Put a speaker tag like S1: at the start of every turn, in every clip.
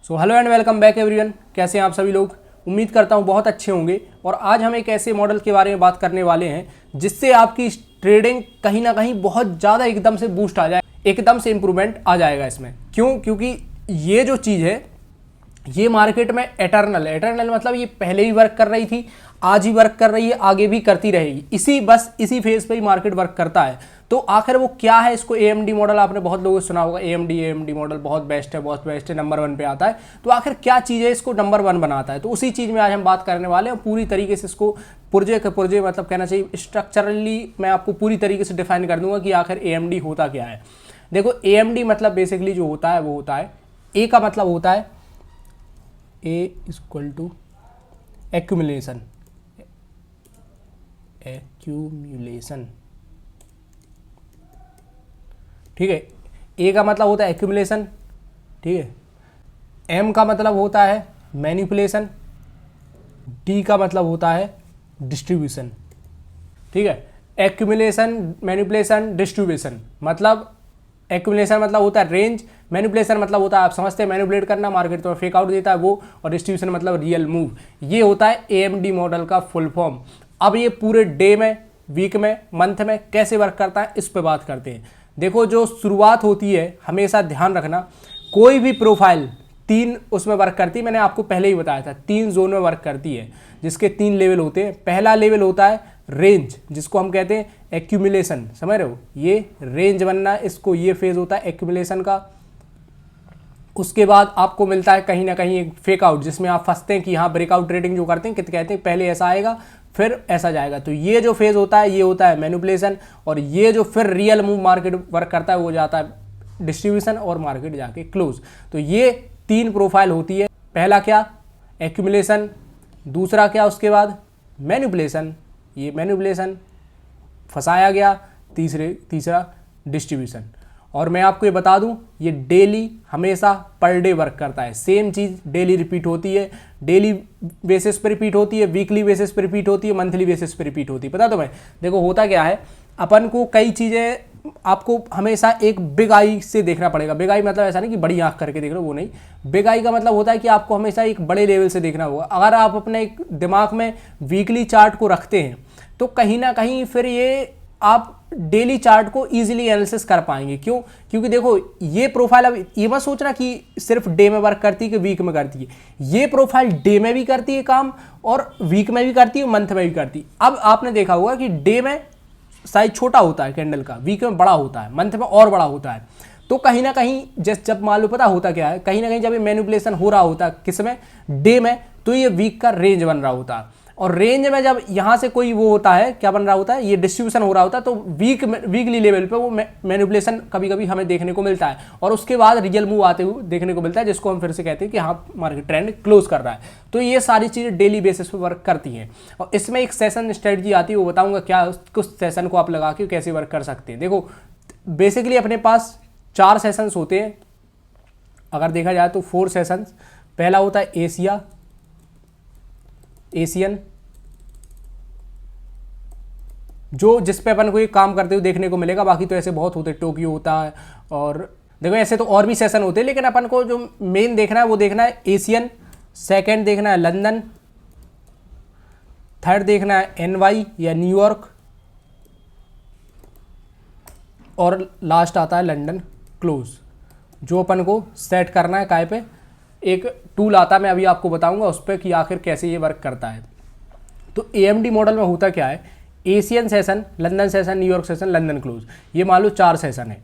S1: So hello and welcome back everyone. कैसे हैं आप सभी लोग? उम्मीद करता हूं बहुत अच्छे होंगे। और आज हम एक ऐसे मॉडल के बारे में बात करने वाले हैं जिससे आपकी ट्रेडिंग कहीं ना कहीं बहुत ज़्यादा एकदम से बूस्ट आ जाए, एकदम से इम्प्रूवमेंट आ जाएगा इसमें। क्यों? क्योंकि ये जो चीज़ है ये मार्केट में एटर्नल है। एटर्नल मतलब ये पहले भी वर्क कर रही थी, आज ही वर्क कर रही है, आगे भी करती रहेगी। इसी फेज पे ही मार्केट वर्क करता है। तो आखिर वो क्या है? इसको एएमडी मॉडल आपने बहुत लोगों से सुना होगा। एएमडी मॉडल बहुत बेस्ट है, नंबर 1 पे आता है। तो आखिर क्या चीज़ है इसको नंबर 1 बनाता है? तो उसी चीज़ में आज हम बात करने वाले हैं। पूरी तरीके से इसको पुर्जे मतलब कहना चाहिए स्ट्रक्चरली मैं आपको पूरी तरीके से डिफाइन कर दूंगा कि आखिर एएमडी होता क्या है। देखो, एएमडी मतलब बेसिकली जो होता है वो होता है, ए का मतलब होता है ए इक्वल टू एक्यूमुलेशन। ठीक है, ए का मतलब होता है एक्यूमुलेशन। ठीक है, एम का मतलब होता है मैनिपुलेशन, डी का मतलब होता है डिस्ट्रीब्यूशन। ठीक है, एक्यूमुलेशन, मैनिपुलेशन, डिस्ट्रीब्यूशन। मतलब एक्यूमुलेशन मतलब होता है रेंज, मैनिपुलेशन मतलब होता है आप समझते हैं मैनिपुलेट करना, मार्केट तो फेक आउट देता है वो, और डिस्ट्रीब्यूशन मतलब रियल मूव। ये होता है एएमडी मॉडल का फुल फॉर्म। अब ये पूरे डे में, वीक में, मंथ में कैसे वर्क करता है इस पे बात करते हैं। देखो, जो शुरुआत होती है हमेशा ध्यान रखना, कोई भी प्रोफाइल 3 उसमें वर्क करती है। मैंने आपको पहले ही बताया था 3 जोन में वर्क करती है, जिसके 3 लेवल होते हैं। पहला लेवल होता है रेंज, जिसको हम कहते हैं एक्यूमुलेशन। समझ रहे हो? ये रेंज बनना, इसको ये फेज होता है एक्यूमुलेशन का। उसके बाद आपको मिलता है कहीं ना कहीं एक फेक आउट, जिसमें आप फंसते हैं कि हाँ ब्रेकआउट ट्रेडिंग जो करते हैं, कहते हैं पहले ऐसा आएगा फिर ऐसा जाएगा। तो ये जो फेज होता है ये होता है मैनिपुलेशन। और ये जो फिर रियल मूव मार्केट वर्क करता है वो जाता है डिस्ट्रीब्यूशन, और मार्केट जाके क्लोज। तो ये 3 प्रोफाइल होती है। पहला क्या? एक्यूमुलेशन। दूसरा क्या उसके बाद? मैनिपुलेशन। ये मैनिपुलेशन फंसाया गया। तीसरा डिस्ट्रीब्यूशन। और मैं आपको ये बता दूं, ये डेली हमेशा पर डे वर्क करता है। सेम चीज़ डेली रिपीट होती है, डेली बेसिस पर रिपीट होती है, वीकली बेसिस पर रिपीट होती है, मंथली बेसिस पर रिपीट होती है। पता तो मैं, देखो होता क्या है, अपन को कई चीज़ें आपको हमेशा एक बिग आई से देखना पड़ेगा। बिग आई मतलब ऐसा नहीं कि बड़ी आंख करके देख रहे हो, वो नहीं। बिग आई का मतलब होता है कि आपको हमेशा एक बड़े लेवल से देखना होगा। अगर आप अपने एक दिमाग में वीकली चार्ट को रखते हैं तो कहीं ना कहीं फिर ये आप डेली चार्ट को इजीली एनालिसिस कर पाएंगे। क्यों? क्योंकि देखो, ये प्रोफाइल, अब ये मत सोचना कि सिर्फ डे में वर्क करती है कि वीक में करती है। ये प्रोफाइल डे में भी करती है काम, और वीक में भी करती है, मंथ में भी करती है। अब आपने देखा होगा कि डे में साइज छोटा होता है कैंडल का, वीक में बड़ा होता है, मंथ में और बड़ा होता है। तो कहीं ना कहीं जब मान लो, पता होता क्या है, कहीं ना कहीं जब ये मैनिपुलेशन हो रहा होता है किसमें? डे में, तो ये वीक का रेंज बन रहा होता है। और रेंज में जब यहाँ से कोई वो होता है, क्या बन रहा होता है? ये डिस्ट्रीब्यूशन हो रहा होता है। तो वीकली लेवल पे वो मैनिपुलेशन कभी कभी हमें देखने को मिलता है, और उसके बाद रियल मूव आते हुए देखने को मिलता है, जिसको हम फिर से कहते हैं कि हाँ मार्केट ट्रेंड क्लोज कर रहा है। तो ये सारी चीज़ें डेली बेसिस पे वर्क करती हैं। और इसमें एक सेशन स्ट्रेटजी आती है, वो बताऊँगा क्या, कुछ सेशन को आप लगा के कैसे वर्क कर सकते हैं। देखो, बेसिकली अपने पास 4 सेशंस होते हैं। अगर देखा जाए तो 4 सेशंस। पहला होता है एशियन, जो जिस पे अपन को ये काम करते हुए देखने को मिलेगा। बाकी तो ऐसे बहुत होते, टोक्यो होता है, और देखो ऐसे तो और भी सेशन होते हैं, लेकिन अपन को जो मेन देखना है वो देखना है एशियन। सेकंड देखना है लंदन। थर्ड देखना है एनवाई या न्यूयॉर्क। और लास्ट आता है लंदन क्लोज, जो अपन को सेट करना है काय पे। एक टूल आता है, मैं अभी आपको बताऊंगा उस पर कि आखिर कैसे ये वर्क करता है। तो एएमडी मॉडल में होता क्या है? Asian session, London session, New York session, London close, ये मान लो 4 सेशन है।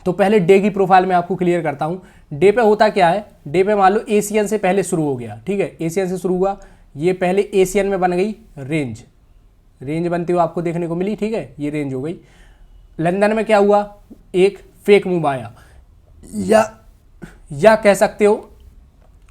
S1: तो पहले डे की प्रोफाइल में आपको क्लियर करता हूँ। डे पे होता क्या है? डे पे मान लो एशियन से पहले शुरू हो गया। ठीक है, एशियन से शुरू हुआ, ये पहले एशियन में बन गई रेंज बनती हुई आपको देखने को मिली। ठीक है, ये रेंज हो गई। लंदन में क्या हुआ? एक फेक मूव आया, या कह सकते हो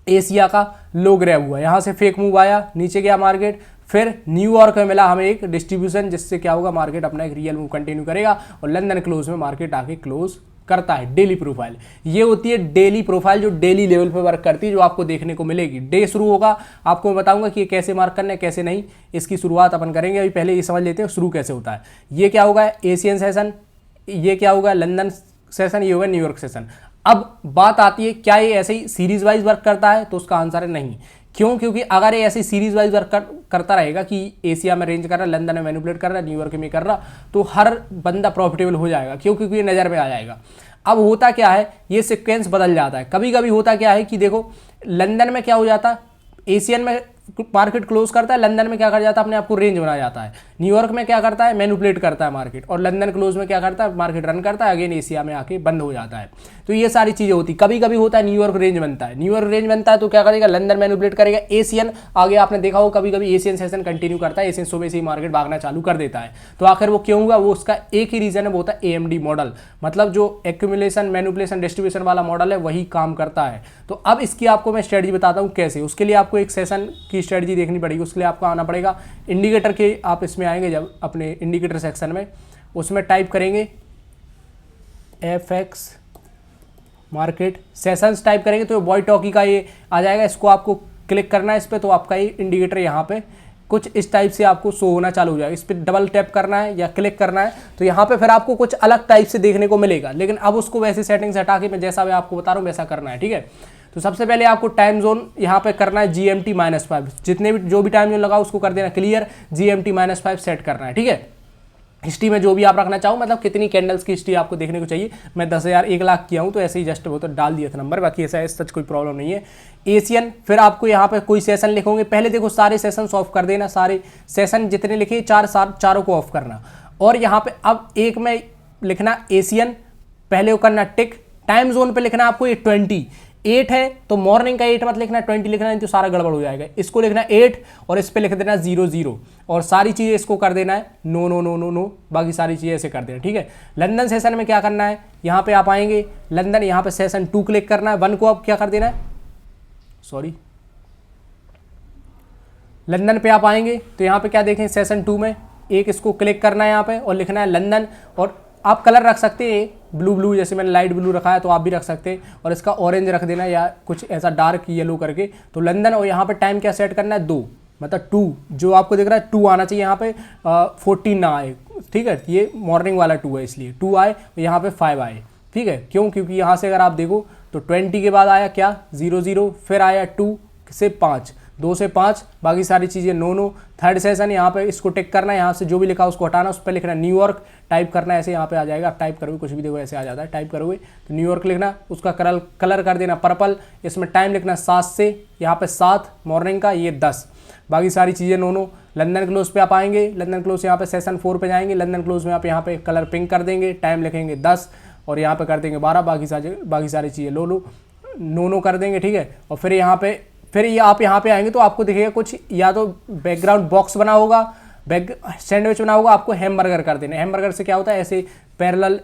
S1: एशिया का लो ग्रैब हुआ, यहाँ से फेक मूव आया, नीचे गया मार्केट। फिर न्यूयॉर्क में मिला हमें एक डिस्ट्रीब्यूशन, जिससे क्या होगा, मार्केट अपना एक रियल मूव कंटिन्यू करेगा, और लंदन क्लोज में मार्केट आके क्लोज करता है। डेली प्रोफाइल ये होती है, डेली प्रोफाइल जो डेली लेवल पे वर्क करती है, जो आपको देखने को मिलेगी। डे शुरू होगा, आपको मैं बताऊंगा कि ये कैसे मार्क करना है कैसे नहीं, इसकी शुरुआत अपन करेंगे। अभी पहले ये समझ लेते हैं शुरू कैसे होता है। ये क्या होगा? Asian session. ये क्या होगा? London session. ये होगा न्यूयॉर्क सेशन। अब बात आती है क्या ये ऐसे ही सीरीज वाइज वर्क करता है, तो उसका आंसर है नहीं। क्यों? क्योंकि अगर ये ऐसे सीरीज वाइज वर्क करता रहेगा कि एशिया में रेंज कर रहा है, लंदन में मैनिपुलेट कर रहा है, न्यूयॉर्क में कर रहा, तो हर बंदा प्रॉफिटेबल हो जाएगा। क्यों? क्योंकि ये नज़र में आ जाएगा। अब होता क्या है, ये सीक्वेंस बदल जाता है। कभी कभी होता क्या है कि देखो लंदन में क्या हो जाता, एशियन में मार्केट क्लोज करता है, लंदन में क्या कर जाता है, अपने आप को रेंज बना जाता है। न्यूयॉर्क में क्या करता है, मैनिपुलेट करता है मार्केट, और लंदन क्लोज में क्या करता है, मार्केट रन करता है, अगेन एशिया में आके बंद हो जाता है। तो ये सारी चीज़ें होती। कभी कभी होता है न्यूयॉर्क रेंज बनता है, न्यूयॉर्क रेंज बनता है तो क्या करेगा, लंदन मैनिपुलेट करेगा, एशियन आगे आपने देखा हो कभी कभी एशियन सेशन कंटिन्यू करता है, एशियन सुबह से ही मार्केट भागना चालू कर देता है। तो आखिर वो क्यों हुआ, वो उसका एक ही रीजन है, वो होता है AMD मॉडल, मतलब जो एक्यूमुलेशन मैनिपुलेशन डिस्ट्रीब्यूशन वाला मॉडल है वही काम करता है। तो अब इसकी आपको मैं स्ट्रेटजी बताता हूँ कैसे। उसके लिए आपको एक सेशन की स्ट्रेटजी देखनी पड़ेगी। उसके लिए आपको आना पड़ेगा इंडिकेटर के, आप इसमें आएंगे जब अपने इंडिकेटर सेक्शन में, उसमें टाइप करेंगे FX मार्केट सेशंस टाइप करेंगे तो वॉइड टॉकी का ये आ जाएगा। इसको आपको क्लिक करना है इस पर, तो आपका ये इंडिकेटर यहाँ पे कुछ इस टाइप से आपको शो होना चालू हो जाएगा। इस पर डबल टैप करना है या क्लिक करना है तो यहाँ पे फिर आपको कुछ अलग टाइप से देखने को मिलेगा। लेकिन अब उसको वैसे सेटिंग्स हटा के मैं जैसा मैं आपको बता रहा हूँ वैसा करना है, ठीक है। तो सबसे पहले आपको टाइम जोन यहाँ पे करना है GMT-5, जितने भी जो भी टाइम जोन लगा उसको कर देना क्लियर, GMT-5 सेट करना है, ठीक है। हिस्ट्री में जो भी आप रखना चाहो, मतलब कितनी कैंडल्स की हिस्ट्री आपको देखने को चाहिए। मैं 10,000 1 लाख किया हूँ तो ऐसे ही जस्ट वो तो डाल दिया था नंबर, बाकी ऐसा सच कोई प्रॉब्लम नहीं है। एशियन, फिर आपको यहाँ पे कोई सेशन लिखोगे, पहले देखो सारे सेशन ऑफ कर देना, सारे सेशन जितने लिखे चारों को ऑफ करना। और यहाँ पे अब एक में लिखना एशियन, पहले वो करना टिक। टाइम जोन पे लिखना आपको ये 28 है, तो मॉर्निंग का 8 मत लिखना, 20 लिखना, नहीं तो सारा गड़बड़ हो जाएगा। इसको लिखना 8 और इस पे लिख देना 00 और सारी चीज़ें इसको कर देना है no no no no no, बाकी सारी चीज़ें ऐसे कर देना, ठीक है। लंदन सेशन में क्या करना है, यहाँ पे आप आएंगे लंदन, यहाँ पे सेशन 2 क्लिक करना है, 1 को आप क्या कर देना है, सॉरी लंदन पे आप आएंगे तो यहाँ पे क्या देखें, सेशन 2 में एक इसको क्लिक करना है यहाँ पे और लिखना है लंदन। और आप कलर रख सकते हैं ब्लू, जैसे मैंने लाइट ब्लू रखा है तो आप भी रख सकते हैं, और इसका ऑरेंज रख देना या कुछ ऐसा डार्क येलो करके। तो लंदन, और यहाँ पे टाइम क्या सेट करना है 2, मतलब 2 जो आपको दिख रहा है 2 आना चाहिए, यहाँ पे 14 ना आए, ठीक है। ये मॉर्निंग वाला 2 है इसलिए 2 आए, यहाँ पे 5 आए, ठीक है। क्यों? क्योंकि यहाँ से अगर आप देखो तो 20 के बाद आया क्या 00, फिर आया 2 से 5, 2 से 5, बाकी सारी चीज़ें नो नो। थर्ड सेशन यहाँ पे इसको टिक करना है, यहाँ से जो भी लिखा उसको हटाना, उस पर लिखना न्यूयॉर्क, टाइप करना है, ऐसे यहाँ पे आ जाएगा। आप टाइप करोगे कुछ भी देखो ऐसे आ जाता है, टाइप करोगे तो न्यूयॉर्क लिखना, उसका कलर कर देना पर्पल, इसमें टाइम लिखना 7 से यहाँ पे 7 मॉर्निंग का, ये 10, बाकी सारी चीज़ें नो नो। लंदन क्लोज पे आप आएंगे, लंदन क्लोज यहाँ पे सेशन 4 पे जाएंगे, लंदन क्लोज में आप यहाँ पे कलर पिंक कर देंगे, टाइम लिखेंगे 10 और यहाँ पे कर देंगे 12, बाकी सारी चीज़ें नो नो कर देंगे, ठीक है। और फिर यहाँ पे ये आप यहाँ पे आएंगे तो आपको दिखेगा कुछ, या तो बैकग्राउंड बॉक्स बना होगा, सैंडविच बना होगा, आपको हैमबर्गर कर देना। हैमबर्गर से क्या होता है, ऐसे पैरेलल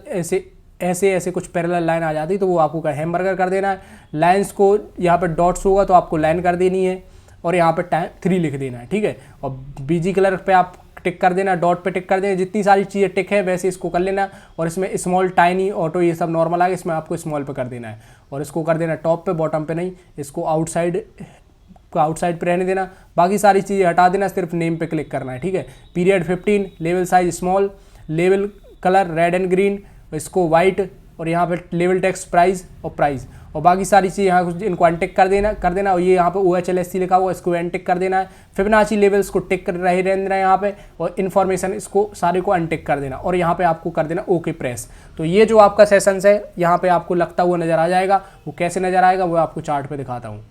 S1: ऐसे कुछ पैरेलल लाइन आ जाती है, तो वो आपको हैमबर्गर कर देना है। लाइन्स को यहाँ पे डॉट्स होगा तो आपको लाइन कर देनी है और यहाँ पे टाइम 3 लिख देना है, ठीक है। और बीजी कलर पे आप टिक कर देना, डॉट पे टिक कर देना, जितनी सारी चीज़ें टिक है वैसे इसको कर लेना। और इसमें स्मॉल, टाइनी, ऑटो ये सब नॉर्मल आ गया, इसमें आपको स्मॉल पे कर देना है और इसको कर देना टॉप पे, बॉटम पे नहीं, इसको आउटसाइड पे रहने देना, बाकी सारी चीज़ें हटा देना, सिर्फ नेम पे क्लिक करना है, ठीक है। Period 15, level size small, level colour red and green, इसको वाइट, और यहाँ पे लेवल टेक्स्ट प्राइस और बाकी सारी चीज़ यहाँ कुछ इनको अनटिक कर देना। और ये यहाँ पे OHLSC लिखा हुआ, इसको अनटिक कर देना है। फिबोनाची लेवल्स को टिक कर रहने देना यहाँ पे, और इन्फॉर्मेशन इसको सारे को अनटिक कर देना और यहाँ पे आपको कर देना ओके प्रेस। तो ये जो आपका सेशंस है यहाँ पे आपको लगता हुआ नज़र आ जाएगा। वो कैसे नज़र आएगा वो आपको चार्ट पर दिखाता हूँ,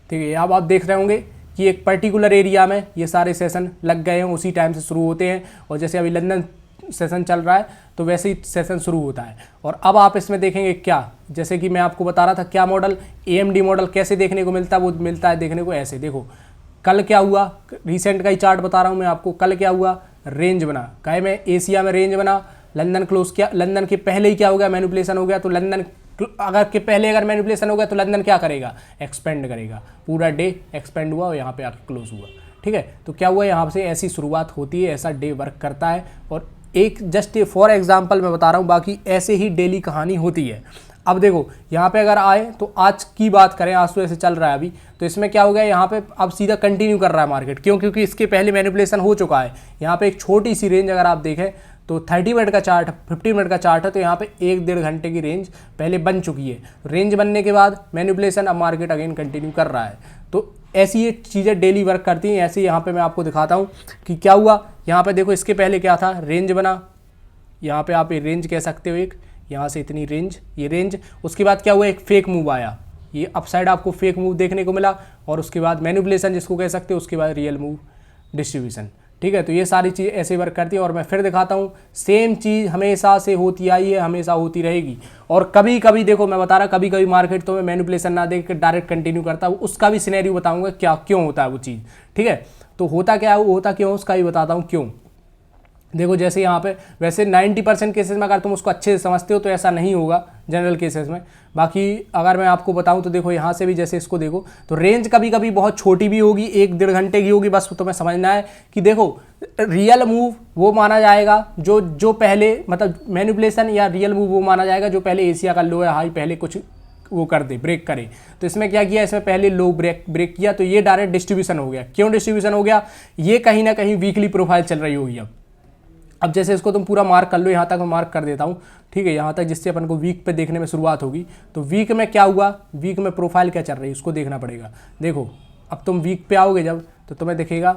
S1: ठीक है। अब आप देख रहे होंगे कि एक पर्टिकुलर एरिया में ये सारे सेशन लग गए हैं, उसी टाइम से शुरू होते हैं, और जैसे अभी लंदन सेशन चल रहा है तो वैसे ही सेशन शुरू होता है। और अब आप इसमें देखेंगे क्या, जैसे कि मैं आपको बता रहा था क्या मॉडल, AMD मॉडल कैसे देखने को मिलता है, वो मिलता है देखने को ऐसे। देखो कल क्या हुआ, रिसेंट का ही चार्ट बता रहा हूँ मैं आपको। कल क्या हुआ, रेंज बना, कहे मैं एशिया में रेंज बना, लंदन क्लोज किया, लंदन के पहले ही क्या हो गया, मैनिपुलेशन हो गया। तो लंदन अगर मैनिपुलेशन हो गया तो लंदन क्या करेगा, एक्सपेंड करेगा, पूरा डे एक्सपेंड हुआ और यहाँ पे आके क्लोज हुआ, ठीक है। तो क्या हुआ, यहाँ से ऐसी शुरुआत होती है, ऐसा डे वर्क करता है। और एक जस्ट फॉर एग्जांपल मैं बता रहा हूँ, बाकी ऐसे ही डेली कहानी होती है। अब देखो यहाँ पे अगर आए तो आज की बात करें, आज तो ऐसे चल रहा है अभी, तो इसमें क्या हो गया, यहाँ पे अब सीधा कंटिन्यू कर रहा है मार्केट। क्यों? क्योंकि इसके पहले मैनिपुलेशन हो चुका है। यहाँ पे एक छोटी सी रेंज अगर आप देखें तो 30 मिनट का चार्ट 50 मिनट का चार्ट है, तो यहाँ पे 1-1.5 घंटे की रेंज पहले बन चुकी है। रेंज बनने के बाद मैनिपुलेशन, अब मार्केट अगेन कंटिन्यू कर रहा है। तो ऐसी ये चीज़ें डेली वर्क करती हैं। ऐसे यहाँ पे मैं आपको दिखाता हूँ कि क्या हुआ। यहाँ पे देखो, इसके पहले क्या था, रेंज बना, यहाँ पे आप ये रेंज कह सकते हो, एक यहाँ से इतनी रेंज, ये रेंज। उसके बाद क्या हुआ, एक फेक मूव आया, ये अपसाइड आपको फेक मूव देखने को मिला, और उसके बाद मैनिपुलेशन जिसको कह सकते हो, उसके बाद रियल मूव डिस्ट्रीब्यूशन। ठीक है, तो ये सारी चीज़ ऐसे वर्क करती है। और मैं फिर दिखाता हूँ, सेम चीज़ हमेशा से होती आई है, हमेशा होती रहेगी। और कभी कभी देखो, मैं बता रहा, कभी कभी मार्केट तो मैं मैनिपुलेशन ना देख के डायरेक्ट कंटिन्यू करता हूँ, उसका भी सिनेरियो बताऊँगा क्या क्यों होता है वो चीज़। ठीक है, तो होता क्या है, वो होता क्यों, उसका भी बताता हूँ क्यों। देखो जैसे यहाँ पे, वैसे 90% केसेस में अगर तुम उसको अच्छे से समझते हो तो ऐसा नहीं होगा जनरल केसेस में। बाकी अगर मैं आपको बताऊं तो देखो, यहाँ से भी जैसे इसको देखो, तो रेंज कभी कभी बहुत छोटी भी होगी, 1-1.5 घंटे की होगी। बस तुम्हें समझना है कि देखो, रियल मूव वो माना जाएगा जो पहले, मतलब मैनिपुलेशन या रियल मूव वो माना जाएगा जो पहले एशिया का लो या हाई पहले कुछ वो कर दे, ब्रेक करे। तो इसमें क्या किया, इसमें पहले लो ब्रेक किया, तो ये डायरेक्ट डिस्ट्रीब्यूशन हो गया। क्यों डिस्ट्रीब्यूशन हो गया, ये कहीं ना कहीं वीकली प्रोफाइल चल रही होगी। अब जैसे इसको तुम पूरा मार्क कर लो, यहाँ तक मैं मार्क कर देता हूँ, ठीक है, यहाँ तक, जिससे अपन को वीक पे देखने में शुरुआत होगी। तो वीक में क्या हुआ, वीक में प्रोफाइल क्या चल रही है उसको देखना पड़ेगा। देखो अब तुम वीक पे आओगे जब, तो तुम्हें दिखेगा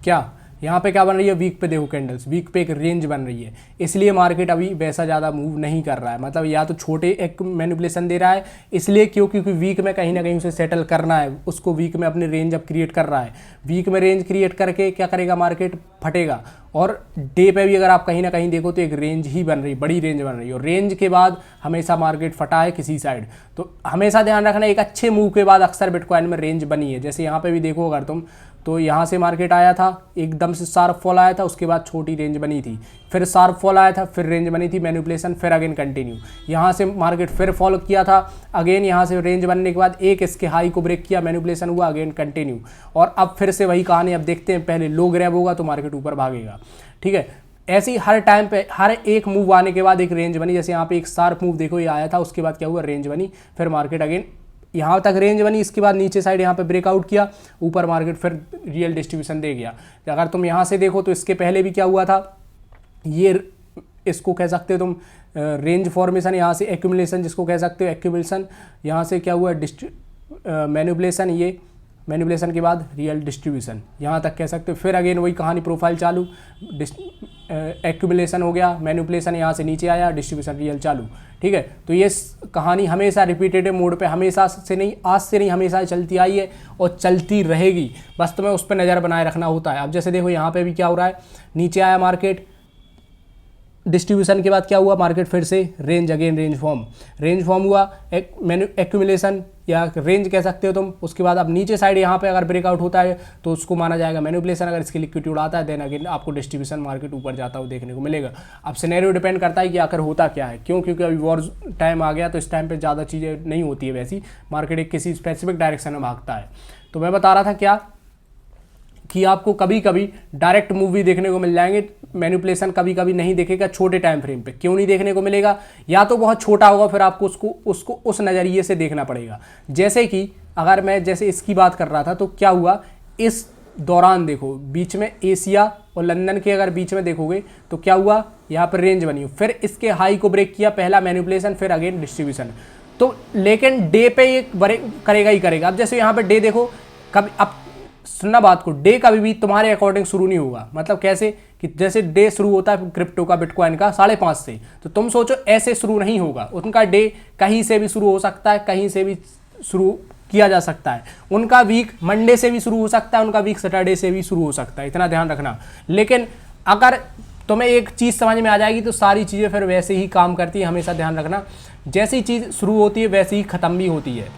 S1: क्या, यहाँ पे क्या बन रही है, वीक पे देखो कैंडल्स, वीक पे एक रेंज बन रही है। इसलिए मार्केट अभी वैसा ज़्यादा मूव नहीं कर रहा है, मतलब या तो छोटे एक मैनिपुलेशन दे रहा है, इसलिए क्योंकि वीक में कहीं ना कहीं उसे सेटल करना है, उसको वीक में अपनी रेंज अब क्रिएट कर रहा है। वीक में रेंज क्रिएट करके क्या करेगा, मार्केट फटेगा। और डे पे भी अगर आप कहीं ना कहीं देखो तो एक रेंज ही बन रही, बड़ी रेंज बन रही है, और रेंज के बाद हमेशा मार्केट फटा है किसी साइड। तो हमेशा ध्यान रखना, एक अच्छे मूव के बाद अक्सर बिटकॉइन में रेंज बनी है। जैसे यहाँ पे भी देखो अगर तुम, तो यहाँ से मार्केट आया था, एकदम से शार्प फॉल आया था, उसके बाद छोटी रेंज बनी थी, फिर शार्प फॉल आया था, फिर रेंज बनी थी, मैनिपुलेशन, फिर अगेन कंटिन्यू। यहाँ से मार्केट फिर फॉलो किया था, अगेन यहाँ से रेंज बनने के बाद एक इसके हाई को ब्रेक किया, मैनिपुलेशन हुआ, अगेन कंटिन्यू। और अब फिर से वही कहानी, अब देखते हैं, पहले लो ग्रैब होगा तो मार्केट ऊपर भागेगा। ठीक है, ऐसे ही हर टाइम पे हर एक मूव आने के बाद एक रेंज बनी। जैसे यहाँ पे एक शार्प मूव देखो, ये आया था, उसके बाद क्या हुआ, रेंज बनी, फिर मार्केट अगेन यहाँ तक रेंज बनी, इसके बाद नीचे साइड यहाँ पे ब्रेकआउट किया, ऊपर मार्केट फिर रियल डिस्ट्रीब्यूशन दे गया। अगर तुम यहाँ से देखो तो इसके पहले भी क्या हुआ था, ये इसको कह सकते हो तुम रेंज फॉर्मेशन, यहाँ से एक्यूमुलेशन जिसको कह सकते हो, एक्यूमुलेशन, यहाँ से क्या हुआ, मैनिपुलेशन, ये मैनिपुलेशन के बाद रियल डिस्ट्रीब्यूशन, यहाँ तक कह सकते हो। फिर अगेन वही कहानी, प्रोफाइल चालू, एक्यूमुलेशन हो गया, मैनिपुलेशन, यहाँ से नीचे आया, डिस्ट्रीब्यूशन, रियल चालू। ठीक है, तो ये कहानी हमेशा रिपीटेटिव मोड पे, हमेशा से नहीं, आज से नहीं, हमेशा चलती आई है और चलती रहेगी। बस तुम्हें उस पर नज़र बनाए रखना होता है। अब जैसे देखो यहाँ पे भी क्या हो रहा है, नीचे आया मार्केट, डिस्ट्रीब्यूशन के बाद क्या हुआ, मार्केट फिर से रेंज, अगेन रेंज फॉर्म हुआ, एक्यूमुलेशन या रेंज कह सकते हो तुम। उसके बाद अब नीचे साइड यहाँ पे अगर ब्रेकआउट होता है तो उसको माना जाएगा मैनिपुलेशन। अगर इसकी लिक्विडिटी उड़ाता है देन अगेन आपको डिस्ट्रीब्यूशन, मार्केट ऊपर जाता हुआ देखने को मिलेगा। अब सिनेरियो डिपेंड करता है कि आखिर होता क्या है, क्यों, क्योंकि अभी वॉर टाइम आ गया, तो इस टाइम पर ज़्यादा चीज़ें नहीं होती है वैसी, मार्केट एक किसी स्पेसिफिक डायरेक्शन में भागता है। तो मैं बता रहा था क्या, कि आपको कभी कभी डायरेक्ट मूवी देखने को मिल जाएंगे, मैनिपुलेशन कभी कभी नहीं देखेगा छोटे टाइम फ्रेम पे। क्यों नहीं देखने को मिलेगा, या तो बहुत छोटा होगा, फिर आपको उसको उस नज़रिए से देखना पड़ेगा। जैसे कि अगर मैं जैसे इसकी बात कर रहा था, तो क्या हुआ, इस दौरान देखो बीच में एशिया और लंदन के अगर बीच में देखोगे तो क्या हुआ, यहाँ पर रेंज बनी, फिर इसके हाई को ब्रेक किया, पहला मैनिपुलेशन, फिर अगेन डिस्ट्रीब्यूशन। तो लेकिन डे पे ये करेगा ही करेगा। अब जैसे यहाँ पे डे देखो, कभी अब सुनना बात को, डे कभी भी तुम्हारे अकॉर्डिंग शुरू नहीं होगा। मतलब कैसे, कि जैसे डे शुरू होता है क्रिप्टो का, बिटकॉइन का 5:30 से, तो तुम सोचो ऐसे शुरू नहीं होगा। उनका डे कहीं से भी शुरू हो सकता है, कहीं से भी शुरू किया जा सकता है। उनका वीक मंडे से भी शुरू हो सकता है, उनका वीक सैटरडे से भी शुरू हो सकता है, इतना ध्यान रखना। लेकिन अगर तुम्हें एक चीज़ समझ में आ जाएगी तो सारी चीज़ें फिर वैसे ही काम करती है। हमेशा ध्यान रखना, जैसी चीज़ शुरू होती है वैसे ही ख़त्म भी होती है।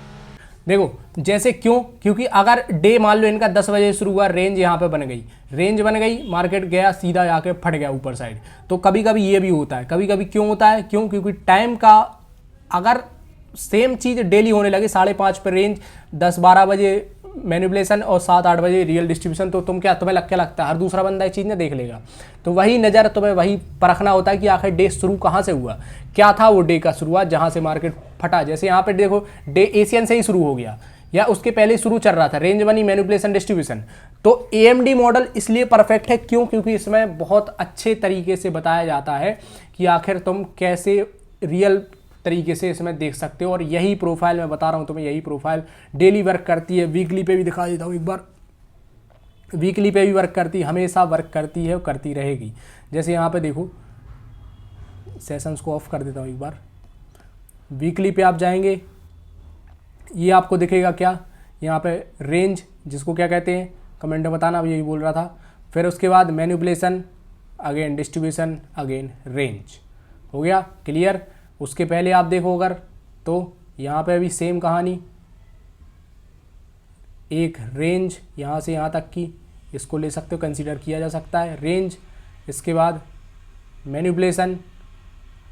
S1: देखो जैसे क्यों, क्योंकि अगर डे मान लो इनका 10 बजे शुरू हुआ, रेंज यहाँ पे बन गई, मार्केट गया सीधा जाके फट गया ऊपर साइड। तो कभी कभी ये भी होता है, कभी कभी क्यों होता है, क्यों, क्योंकि टाइम का अगर सेम चीज़ डेली होने लगे, 5:30 पर रेंज, 10-12 बजे मैनिपुलेशन और 7-8 बजे रियल डिस्ट्रीब्यूशन, तो तुम्हें क्या लगता है हर दूसरा बंदा ये चीज़ ना देख लेगा। तो वही नज़र तुम्हें वही परखना होता है कि आखिर डे शुरू कहाँ से हुआ, क्या था वो डे का शुरुआत जहाँ से मार्केट फटा। जैसे यहाँ पे देखो, डे एशियन से ही शुरू हो गया, या उसके पहले शुरू चल रहा था, रेंज मनी, मैनिपुलेशन, डिस्ट्रीब्यूशन। तो AMD मॉडल इसलिए परफेक्ट है क्यों? क्योंकि इसमें बहुत अच्छे तरीके से बताया जाता है कि आखिर तुम कैसे रियल तरीके से इसमें देख सकते हो। और यही प्रोफाइल मैं बता रहा हूँ तुम्हें, यही प्रोफाइल डेली वर्क करती है, वीकली पे भी दिखा देता हूँ एक बार, वीकली पे भी वर्क करती है, हमेशा वर्क करती है और करती रहेगी। जैसे यहाँ पे देखो, सेशंस को ऑफ कर देता हूँ एक बार, वीकली पे आप जाएंगे, ये आपको दिखेगा क्या, यहाँ पे रेंज, जिसको क्या कहते हैं कमेंट में बताना, अब यही बोल रहा था। फिर उसके बाद manipulation, again distribution, again range. हो गया क्लियर? उसके पहले आप देखो अगर तो यहाँ पे भी सेम कहानी, एक रेंज यहाँ से यहाँ तक की, इसको ले सकते हो, कंसीडर किया जा सकता है रेंज। इसके बाद मैनिपुलेशन,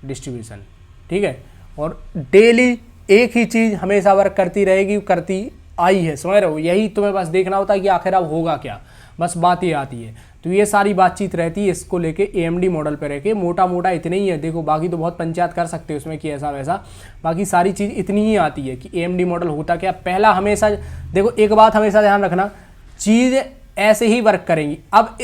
S1: डिस्ट्रीब्यूशन, ठीक है। और डेली एक ही चीज़ हमेशा वर्क करती रहेगी, करती आई है, समझ रहे हो? यही तुम्हें बस देखना होता है कि आखिर अब होगा क्या, बस बात ही आती है। तो ये सारी बातचीत रहती है इसको लेके AMD मॉडल पे रह के, मोटा मोटा इतने ही है। देखो बाकी तो बहुत पंचायत कर सकते हो उसमें कि ऐसा वैसा, बाकी सारी चीज़ इतनी ही आती है कि AMD मॉडल होता क्या। पहला हमेशा देखो, एक बात हमेशा ध्यान रखना, चीज़ ऐसे ही वर्क करेंगी। अब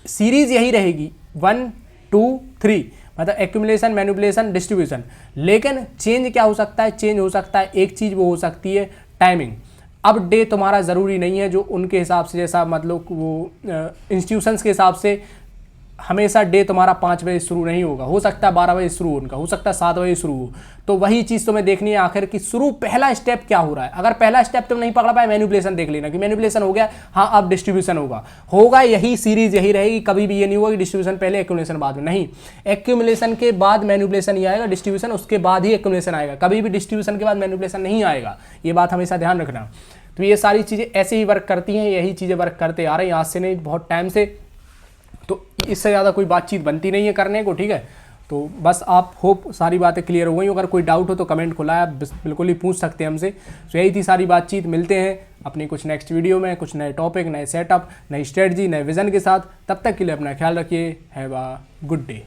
S1: सीरीज यही रहेगी 1 2 3, मतलब एक्यूमुलेशन, मैनिपुलेशन, डिस्ट्रीब्यूशन। लेकिन चेंज क्या हो सकता है? चेंज हो सकता है एक चीज़, वो हो सकती है टाइमिंग। अब डे तुम्हारा ज़रूरी नहीं है जो उनके हिसाब से, जैसा मतलब वो इंस्टीट्यूशंस के हिसाब से हमेशा डे तुम्हारा 5 बजे शुरू नहीं होगा, हो सकता है 12 बजे शुरू, उनका हो सकता है 7 बजे शुरू हो। तो वही चीज़ तुम्हें देखनी है आखिर कि शुरू पहला स्टेप क्या हो रहा है। अगर पहला स्टेप तुम नहीं पकड़ पाए, मैनिपुलेशन देख लेना कि मैनिपुलेशन हो गया, हाँ अब डिस्ट्रीब्यूशन होगा यही सीरीज यही रहेगी। कभी भी ये नहीं होगा कि डिस्ट्रीब्यूशन पहले एक्यूमुलेशन बाद में, नहीं, एक्यूमुलेशन के बाद मैनिपुलेशन ही आएगा, डिस्ट्रीब्यूशन उसके बाद ही एक्यूमुलेशन आएगा, कभी भी डिस्ट्रीब्यूशन के बाद मैनिपुलेशन नहीं आएगा। ये बात हमेशा ध्यान रखना। तो ये सारी चीज़ें ऐसे ही वर्क करती हैं, यही चीज़ें वर्क करते आ रहे हैं आज से नहीं, बहुत टाइम से। तो इससे ज़्यादा कोई बातचीत बनती नहीं है करने को, ठीक है। तो बस आप होप सारी बातें क्लियर हो गई। अगर कोई डाउट हो तो कमेंट खुला है, आप बिल्कुल ही पूछ सकते हैं हमसे। तो यही थी सारी बातचीत। मिलते हैं अपनी कुछ नेक्स्ट वीडियो में, कुछ नए टॉपिक, नए सेटअप, नई स्ट्रेटजी, नए विज़न के साथ। तब तक के लिए अपना ख्याल रखिए। Have a good day.